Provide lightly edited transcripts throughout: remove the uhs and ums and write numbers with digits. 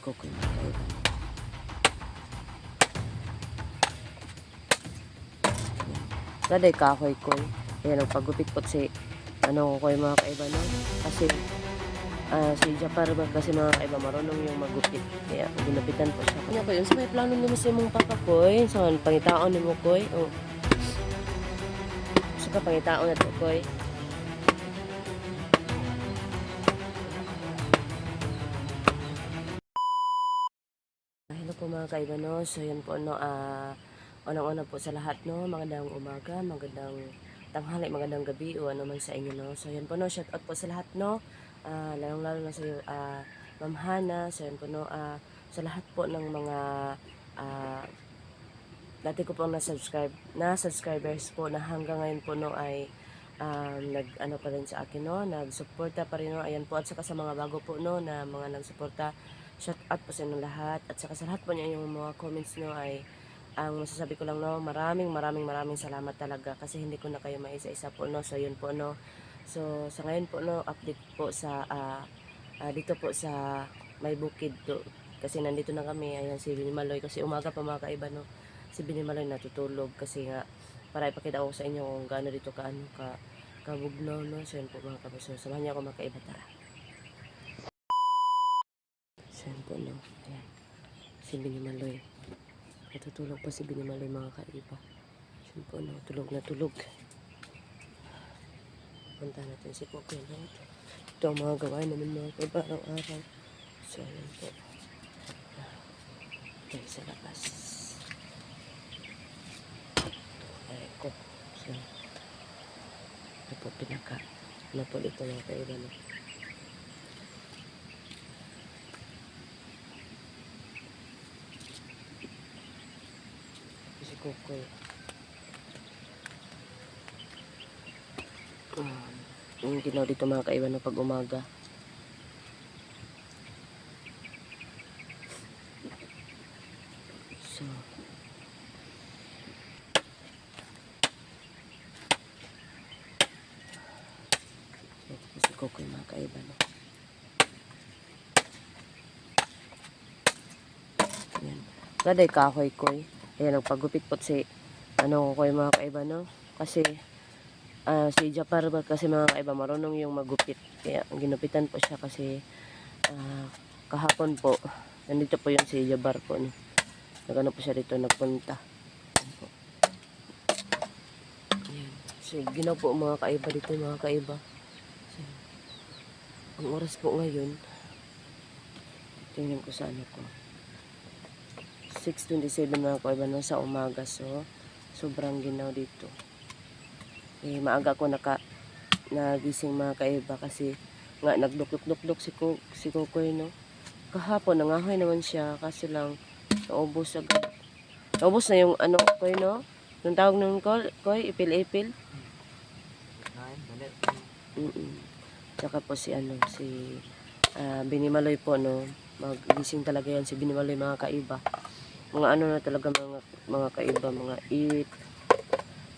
ko kay mga Daday kahoy ko. Ayan, nagpagupit po si ano ko mga kaiba no. Kasi si Japar ba kasi mga kaiba marunong yung magupit. Kaya ginupitan po siya. Kanya ko yun. So may plano nimo sa imong papa koy. So pangitaon nimo koy. Oh. So ka pangitaon na to koy. Hello po mga kaiba no. So yun po no. Unang-una po sa lahat no. Magandang umaga, magandang tanghali, magandang gabi o ano man sa inyo no. So yun po no. Shout out po sa lahat no. Lalong-lalo na sa Ma'am Hana. So yun po no. Sa lahat po ng mga dati ko pong na subscribers po na hanggang ngayon po no ay nag ano pa rin sa akin no, nagsuporta pa rin no. Ayan po, at saka sa mga bago po no na mga nagsuporta, shout out po sa inyong lahat, at saka sa lahat po niyo yung mga comments no ay ang masasabi ko lang no, maraming salamat talaga kasi hindi ko na kayo maisa-isa po no. So yun po no. So sa ngayon po no, update po sa dito po sa May Bukid to. Kasi nandito na kami, ayan si Binimaloy kasi umaga pa mga kaiba no. Si Binimaloy natutulog kasi nga para ipakita ko sa inyo kung gaano dito kabugnaw no. So yun po mga kabaso, samahan niyo ako mga kaiba, tara. So yun po no, ayan si Binimaloy, natutulog pa si Binimaloy mga kaiba. So yun po no, tulog na tulog. Punta natin si Pokoy no. Ito ang mga gawain namin mga kaiba araw-araw. So yun po, tayo sa labas. Ay ko, so ito po pinaka ano po dito mga kaiba no. Si Kukoy yung ginaw dito mga kaiba no pag umaga. So si Kukoy mga kaiba no. Ayan, daday kahoy koy. Ayan, nagpagupit po si ano ko mga kaiba no. Kasi si Japar ba kasi mga kaiba marunong yung magupit. Kaya ginupitan po siya kasi kahapon po nandito po yung si Jabar po no. Nagano po siya dito, nagpunta. Ayan po. Ayan. So ginaw po mga kaiba dito mga kaiba. So, ang oras po ngayon, tingnan ko sa ano ko, 6:27 mga kaiba no, sa umaga. So sobrang ginaw dito. Maaga ko nagising mga kaiba kasi nga nagduklok-duklok si Kukoy no. Kahapon nangahoy naman siya kasi lang naubos agad. Naubos na yung ano koy no. Yung tawag ng koy, ipil-ipil. Tsaka po si Binimaloy po no. Magising talaga yan si Binimaloy mga kaiba. Mga ano na talaga mga kaiba, mga eat.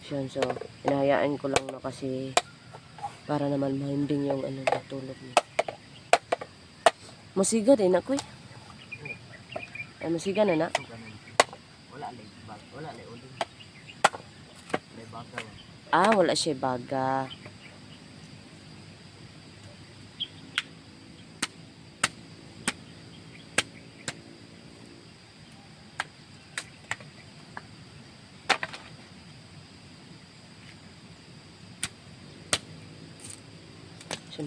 So, hinahayaan ko lang na kasi para naman mahimbing yung natulog niya. Musiga din ako eh. Ay, musiga na na. Wala lay uling. May baga. Wala siya baga.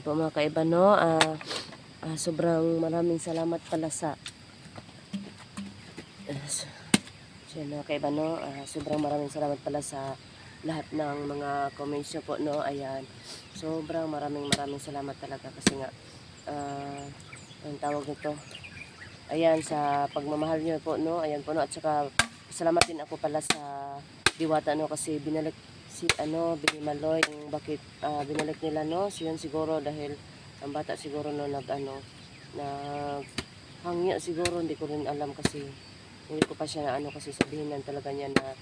Po mga kaiba no, sobrang maraming salamat pala sa mga kaiba no, sobrang maraming salamat pala sa lahat ng mga comments nyo po no. Ayan, sobrang maraming salamat talaga kasi nga ang tawag nito, ayan, sa pagmamahal nyo po no. Ayan po no, at saka salamat din ako pala sa Diwata no kasi binalik si Binimaloy kung bakit binalik nila no. So yun siguro dahil ang bata siguro no hangya siguro, hindi ko rin alam kasi hindi ko pa siya na kasi sabihinan talaga niya na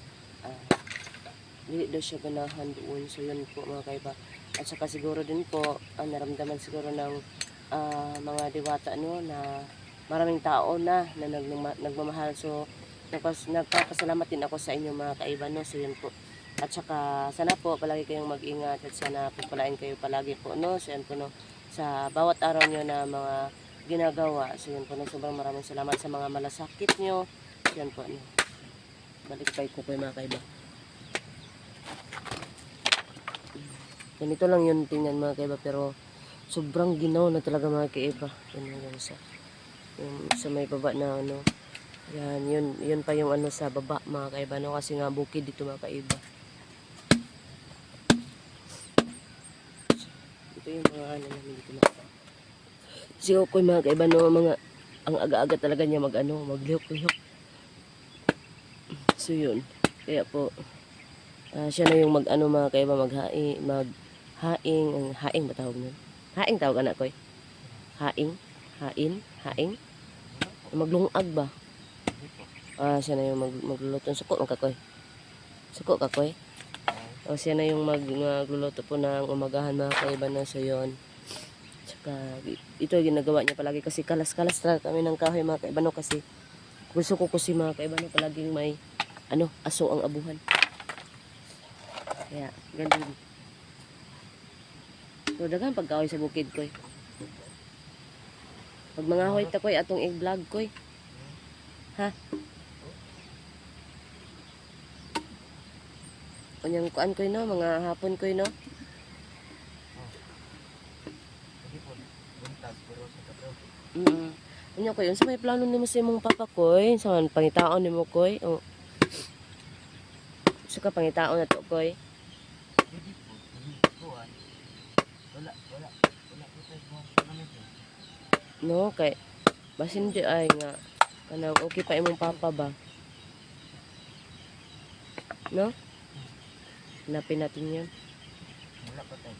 hindi daw siya ganahan doon. So yun po mga kaiba, at saka siguro din po naramdaman siguro ng mga Diwata no na maraming tao na nagmamahal. So nagpapasalamat din ako sa inyo mga kaiba, no? So yun po. At saka sana po palagi kayong mag-ingat at sana pagpalain kayo palagi po, no? So yan po, no, sa bawat araw nyo na mga ginagawa. So yun po, no, sobrang maraming salamat sa mga malasakit nyo. So yan po, no. Balik pa ko kayo mga kaiba. Ganito lang yun tingnan mga kaiba, pero sobrang ginaw na talaga mga kaiba. Yun yung sa may baba na ano. Yan, yun pa yung ano sa baba mga kaiba, no, kasi nga bukid dito mga kaiba. Ito yung mga ano namin dito mga kaiba. Si Okoy mga kaiba, no, ang aga-aga talaga niya maglihok-lihok. So yun, kaya po siya na yung mga kaiba, haing ba tawag nun? Haing tawag anak ko eh. Haing. Maglungag ba? Siya na yung magluluto. Suko kakoy. O siya na yung magluluto po ng umagahan mga kaiba, na so yun. Tsaka ito ginagawa niya palagi kasi kalas-kalas talaga kami ng kahoy mga kaiba, no, kasi gusto ko kasi mga kaiba, no, palaging may aso ang abuhan. Kaya ganun. So daghan pagkahoy sa bukid ko. Pag mga hoy ta koy atong i-vlog koy. Ha? Unyang kuan koy, no, mga hapon koy, no. Unya koy, unsa may plano nimo sa imong papa koy? Sa pangitaon nimo koy? O suka pangitaon na to koy? No, kay basin di ay nga kanang okay pa imong papa ba? No? Hanapin natin yun. Wala pa tayo.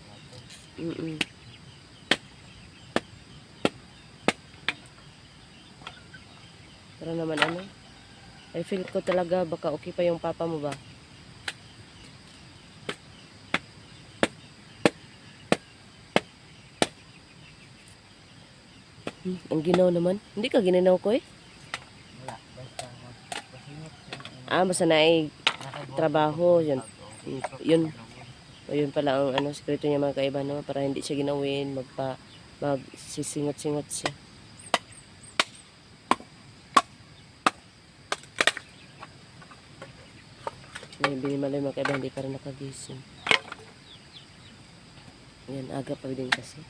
Pero naman ano, I feel ko talaga baka okay pa yung papa mo ba? Ang ginaw naman. Hindi ka ginanaw ko eh. Wala. Basta masingit. Basta na ay trabaho. Yun. O yun pala ang sikreto niya mga kaiba, no? Para hindi siya ginawin. Magsisingot-singot siya. Binimalay mga kaiba, hindi pa rin nakagising. Yan, aga pa din kasi.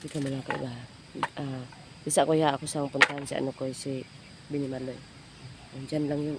Ika mga kaiba. Bisa ko ako sa puntahan si si Binimaloy. Diyan lang yung